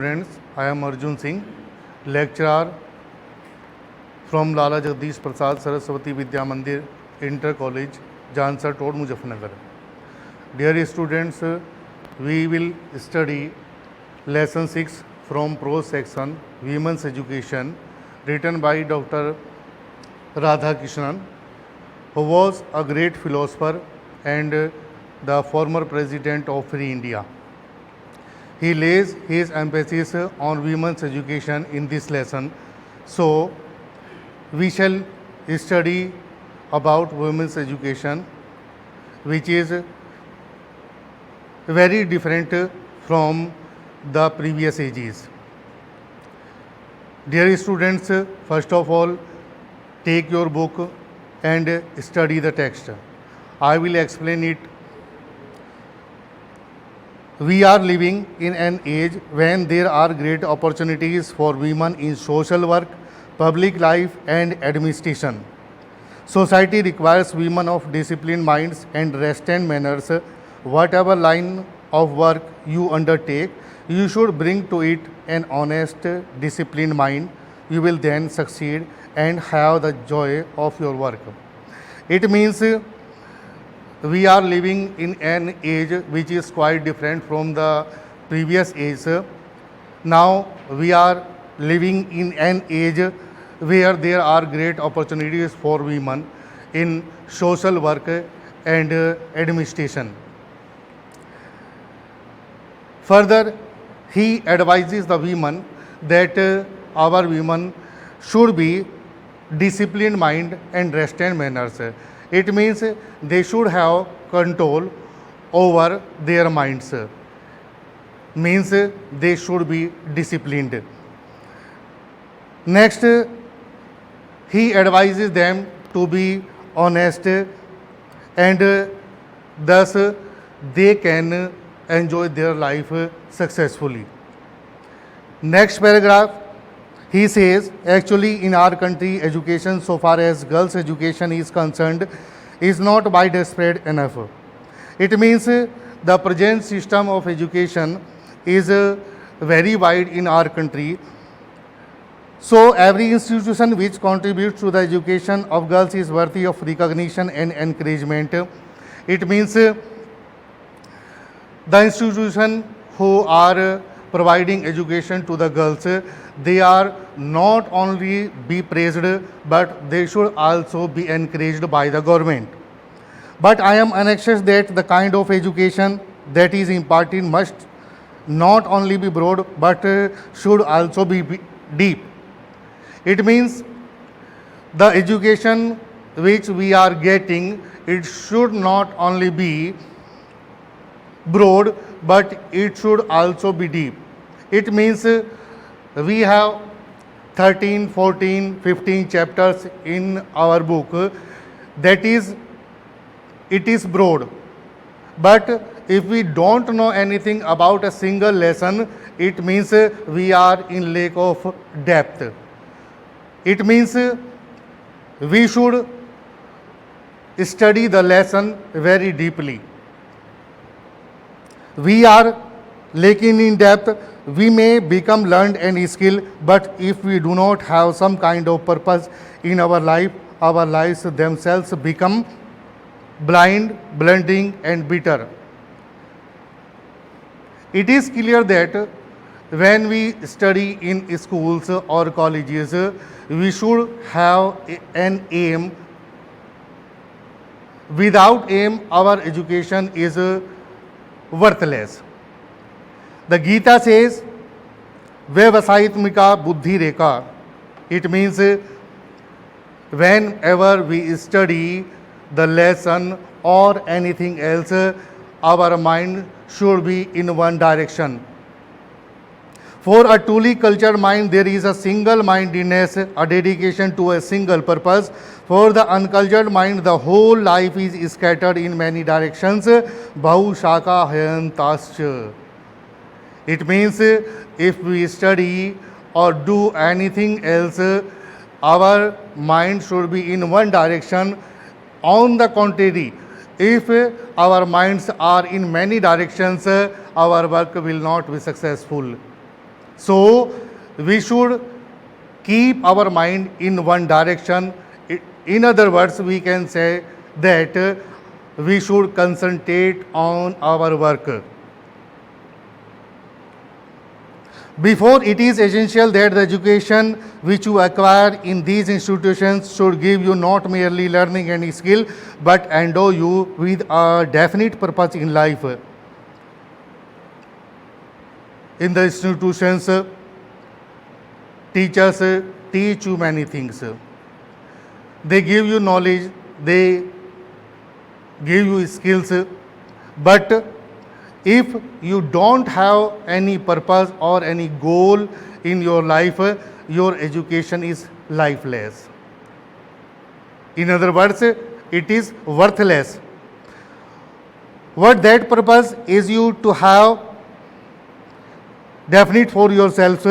Friends, I am Arjun Singh, lecturer from Lala Jagdish Prasad Saraswati Vidya Mandir Inter College, Jansar Road, Muzaffarnagar. Dear students, we will study lesson 6 from prose section Women's Education, written by Dr. Radha Krishnan, who was a great philosopher and the former president of Free India. He lays his emphasis on women's education in this lesson. So, we shall study about women's education, which is very different from the previous ages. Dear students, first of all, take your book and study the text. I will explain it. We are living in an age when there are great opportunities for women in social work, public life, and administration. Society requires women of disciplined minds and restrained manners. Whatever line of work you undertake, you should bring to it an honest, disciplined mind. You will then succeed and have the joy of your work. It means we are living in an age which is quite different from the previous age. Now we are living in an age where there are great opportunities for women in social work and administration. Further, he advises the women that our women should be disciplined mind and restrained manners. It means they should have control over their minds. Means they should be disciplined. Next, he advises them to be honest and thus they can enjoy their life successfully. Next paragraph, he says, actually in our country, education so far as girls' education is concerned is not widespread enough. It means the present system of education is very wide in our country. So every institution which contributes to the education of girls is worthy of recognition and encouragement. It means the institution who are providing education to the girls, they are not only be praised but they should also be encouraged by the government. But I am anxious that the kind of education that is imparted must not only be broad but should also be deep. It means the education which we are getting, it should not only be broad but it should also be deep. It means we have 13, 14, 15 chapters in our book. That is, it is broad. But if we don't know anything about a single lesson, it means we are in lack of depth. It means we should study the lesson very deeply. We are lacking in depth. We may become learned and skilled, but if we do not have some kind of purpose in our life, our lives themselves become blind, blundering, and bitter. It is clear that when we study in schools or colleges, we should have an aim. Without aim, our education is worthless. The Gita says, Vyavasayitmika buddhi reka. It means whenever we study the lesson or anything else, our mind should be in one direction. For a truly cultured mind, there is a single mindedness, a dedication to a single purpose. For the uncultured mind, the whole life is scattered in many directions. Bahu shaka hayantascha. It means if we study or do anything else, our mind should be in one direction. On the contrary, if our minds are in many directions, our work will not be successful. So we should keep our mind in one direction. In other words, we can say that we should concentrate on our work. Before, it is essential that the education which you acquire in these institutions should give you not merely learning and skill, but endow you with a definite purpose in life. In the institutions, teachers teach you many things. They give you knowledge, they give you skills, but if you don't have any purpose or any goal in your life, your education is lifeless. In other words, it is worthless. What that purpose is you to have definite for yourself.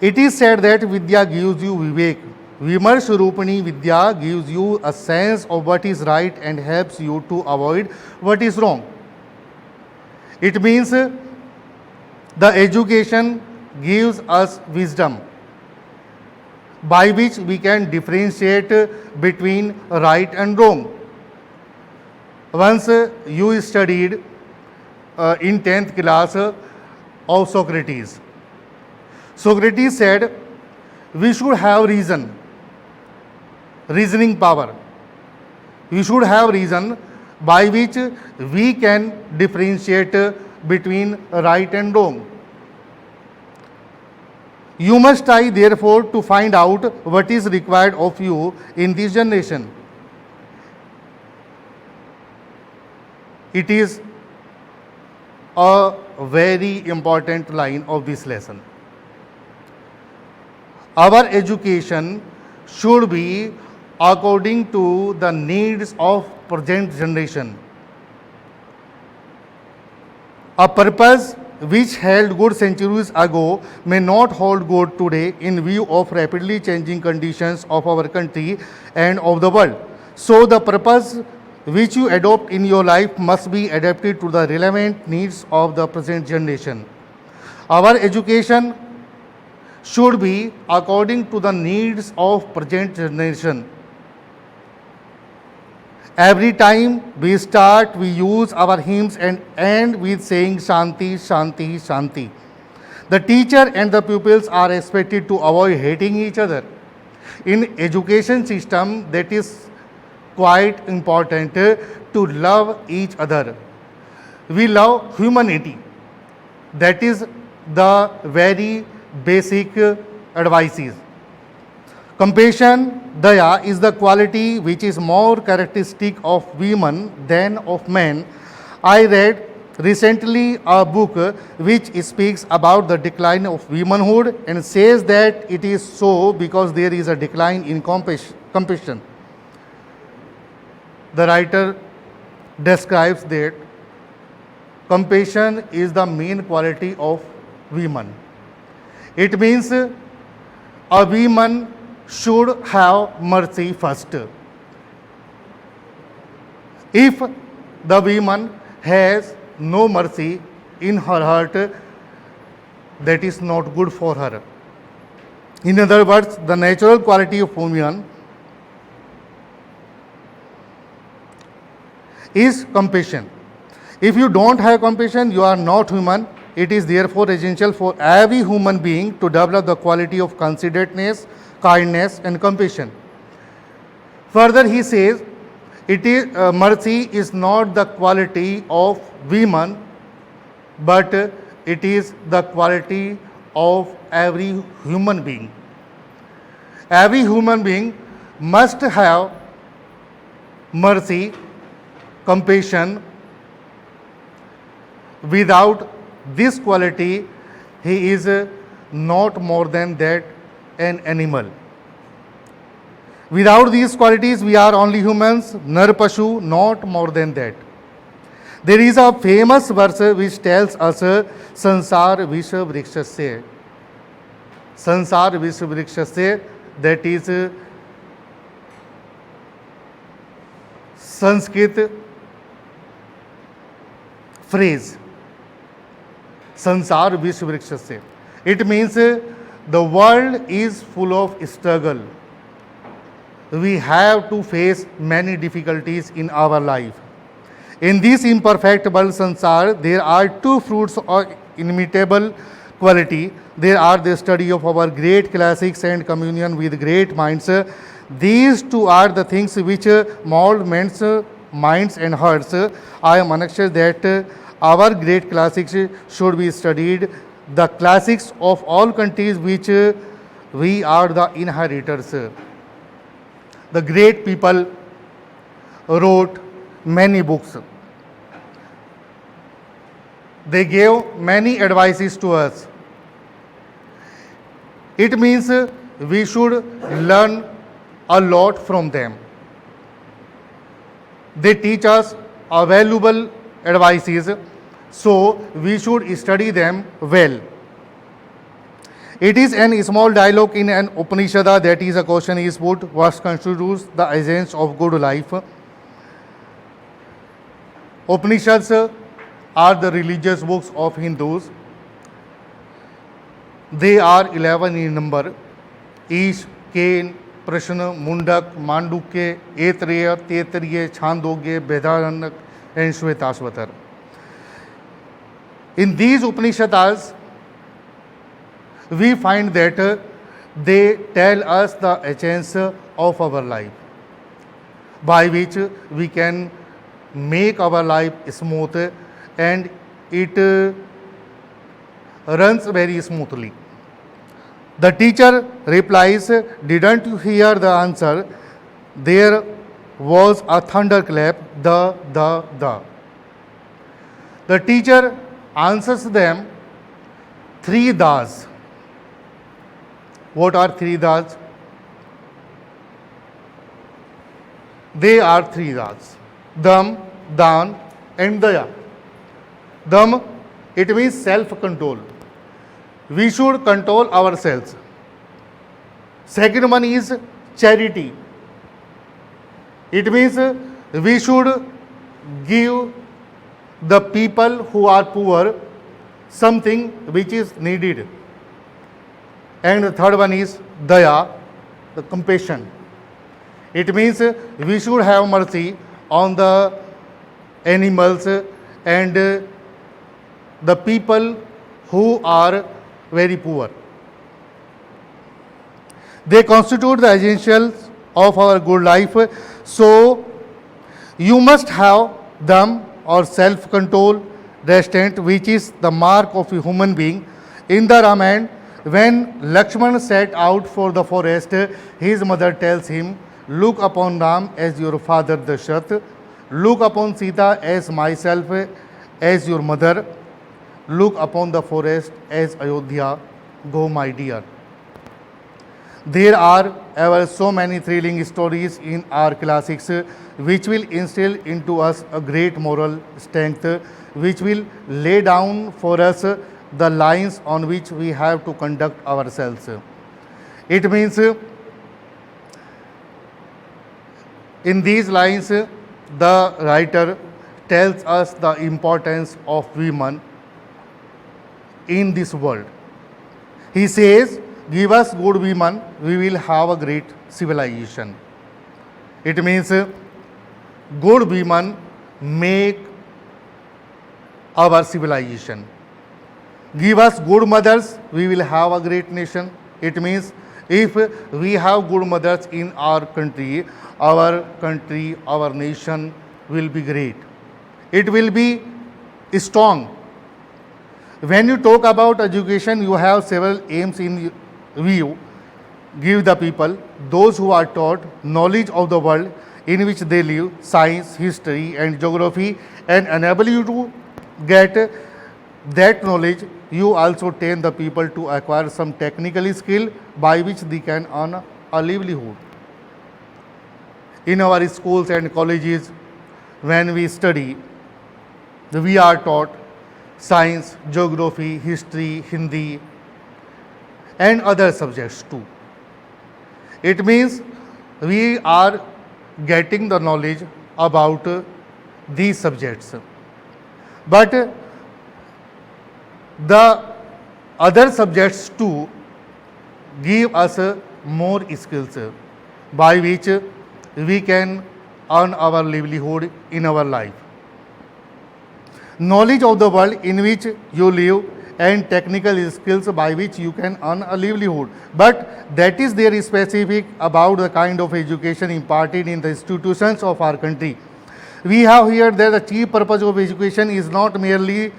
It is said that Vidya gives you Vivek. Vimarsh Rupani Vidya gives you a sense of what is right and helps you to avoid what is wrong. It means the education gives us wisdom by which we can differentiate between right and wrong. Once you studied in 10th class of Socrates. Socrates said we should have reasoning power. We should have reason by which we can differentiate between right and wrong. You must try, therefore, to find out what is required of you in this generation. It is a very important line of this lesson. Our education should be according to the needs of present generation. A purpose which held good centuries ago may not hold good today in view of rapidly changing conditions of our country and of the world. So the purpose which you adopt in your life must be adapted to the relevant needs of the present generation. Our education should be according to the needs of present generation. Every time we start, we use our hymns and end with saying Shanti, Shanti, Shanti. The teacher and the pupils are expected to avoid hating each other. In education system, that is quite important to love each other. We love humanity. That is the very basic advices. Compassion, daya, is the quality which is more characteristic of women than of men. I read recently a book which speaks about the decline of womanhood and says that it is so because there is a decline in compassion. The writer describes that compassion is the main quality of women. It means a woman should have mercy first. If the woman has no mercy in her heart, that is not good for her. In other words, the natural quality of woman is compassion. If you don't have compassion, you are not human. It is therefore essential for every human being to develop the quality of considerateness, kindness, and compassion. Further, he says, mercy is not the quality of women, but it is the quality of every human being. Every human being must have mercy, compassion. Without this quality, he is not more than that an animal. Without these qualities, we are only humans, nar pashu, not more than that. There is a famous verse which tells us, Sansar Vishwa Vrikshasya. Sansar Vishwa Vrikshasya, that is Sanskrit phrase. Sansar Vishwa Vrikshasya. It means the world is full of struggle. We have to face many difficulties in our life. In this imperfect world sansar, there are two fruits of inimitable quality. There are the study of our great classics and communion with great minds. These two are the things which mold men's minds and hearts. I am anxious that our great classics should be studied. The classics of all countries which we are the inheritors. The great people wrote many books. They gave many advices to us. It means we should learn a lot from them. They teach us a valuable advices, so we should study them well. It is an small dialogue in an Upanishad, that is a question is put, what constitutes the essence of good life. Upanishads are the religious books of Hindus. They are 11 in number. Ish, Cain, Prashna, Mundak, Mandukya, Aitreya, Taittiriya, Chandogya, Vedarak, and Shvetashvatar. In these Upanishads, we find that they tell us the essence of our life, by which we can make our life smooth and it runs very smoothly. The teacher replies, didn't you hear the answer? There was a thunderclap, the. The teacher answers them, three das. What are three das? They are three das. Dam, Dan, and Daya. Dam, it means self-control. We should control ourselves. Second one is charity. It means we should give the people who are poor something which is needed. And the third one is Daya, the compassion. It means we should have mercy on the animals and the people who are very poor. They constitute the essentials of our good life. So you must have them or self-control, restraint, which is the mark of a human being. In the Ramayana, when Lakshman set out for the forest, his mother tells him, look upon Ram as your father Dashrath, look upon Sita as myself, as your mother, look upon the forest as Ayodhya, go my dear. There are ever so many thrilling stories in our classics which will instill into us a great moral strength, which will lay down for us the lines on which we have to conduct ourselves. It means in these lines the writer tells us the importance of women in this world. He says, give us good women, we will have a great civilization. It means good women make our civilization. Give us good mothers, we will have a great nation. It means if we have good mothers in our country, our nation will be great. It will be strong. When you talk about education, you have several aims in view. Give the people, those who are taught, knowledge of the world in which they live, science, history, and geography, and enable you to get that knowledge. You also train the people to acquire some technical skill by which they can earn a livelihood. In our schools and colleges, when we study, we are taught science, geography, history, Hindi, and other subjects too. It means we are getting the knowledge about these subjects. But the other subjects too give us more skills by which we can earn our livelihood in our life. Knowledge of the world in which you live and technical skills by which you can earn a livelihood. But that is very specific about the kind of education imparted in the institutions of our country. We have here that the chief purpose of education is not merely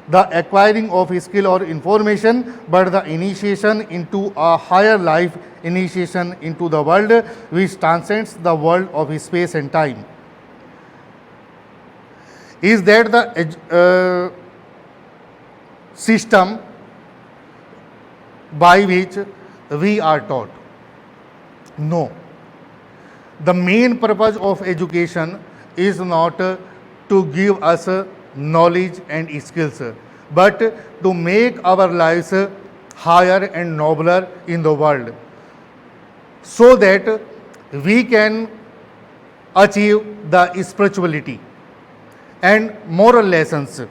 the acquiring of skill or information, but the initiation into a higher life, initiation into the world which transcends the world of space and time. Is that the system by which we are taught? No. The main purpose of education is not to give us knowledge and skills, but to make our lives higher and nobler in the world, so that we can achieve the spirituality and moral lessons.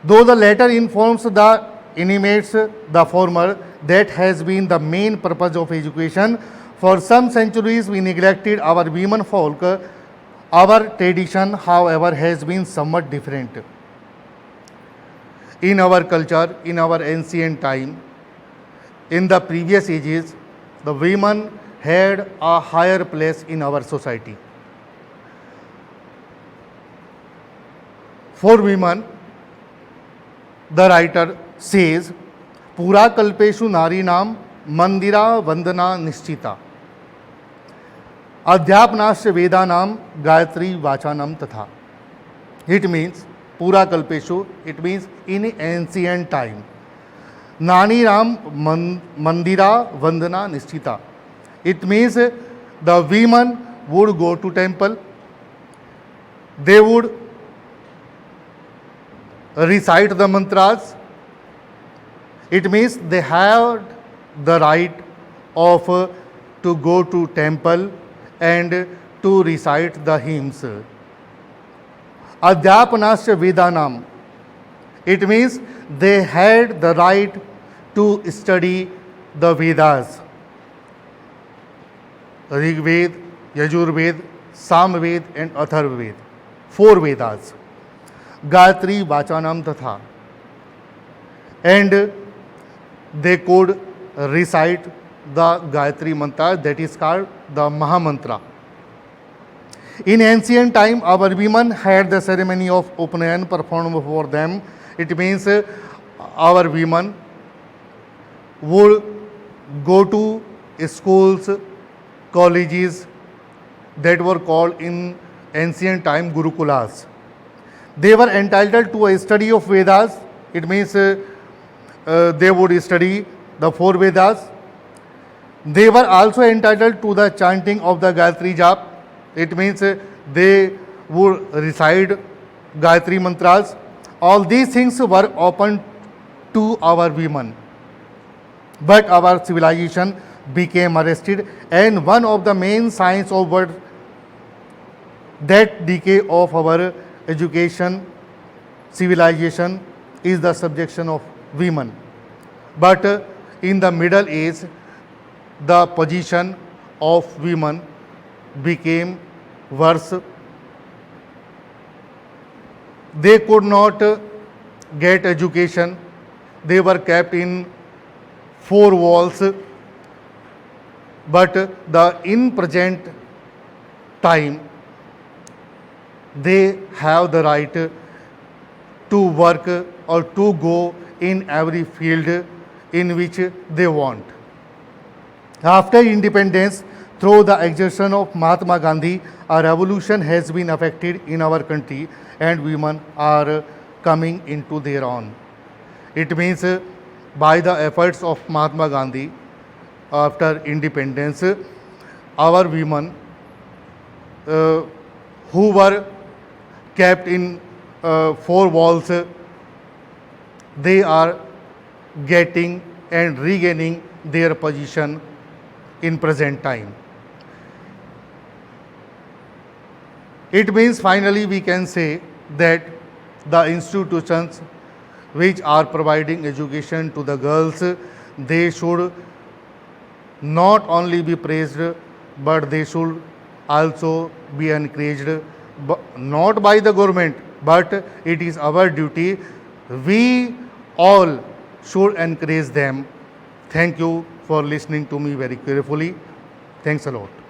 Though the latter informs the animates the former, that has been the main purpose of education. For some centuries we neglected our women folk. Our tradition, however, has been somewhat different. In our culture, in our ancient time, in the previous ages, the women had a higher place in our society. For women, the writer says, Pura kalpeshu nari nam mandira vandana nishchita. Adhyapnasya vedanam gayatri vachanam tatha. It means, Pura kalpeshu, it means in ancient time. Nani ram mandira vandana nishchita. It means the women would go to temple, they would recite the mantras. It means they have the right of to go to temple and to recite the hymns. Adhyapanasya Vedanam. It means they had the right to study the Vedas. Rig Ved, Yajur Ved, Sam Ved and Atharva Ved. 4 Vedas. Gayatri Vachanam Tatha. And they could recite the Gayatri mantra, that is called the Mahamantra. In ancient time, our women had the ceremony of Upanayan performed for them. It means our women would go to schools, colleges that were called in ancient time Gurukulas. They were entitled to a study of Vedas. It means they would study the 4 Vedas. They were also entitled to the chanting of the Gayatri Jap. It means they would recite Gayatri mantras. All these things were open to our women. But our civilization became arrested, and one of the main signs of that decay of our education, civilization is the subjection of women. But in the Middle Age, the position of women became worse. They could not get education. They were kept in 4 walls. But in present time, they have the right to work or to go in every field in which they want. After independence, through the exertion of Mahatma Gandhi, a revolution has been effected in our country and women are coming into their own. It means by the efforts of Mahatma Gandhi, after independence, our women who were kept in 4 walls, they are getting and regaining their position in present time. It means finally we can say that the institutions which are providing education to the girls, they should not only be praised, but they should also be encouraged, not by the government, but it is our duty. We all should encourage them. Thank you for listening to me very carefully. Thanks a lot.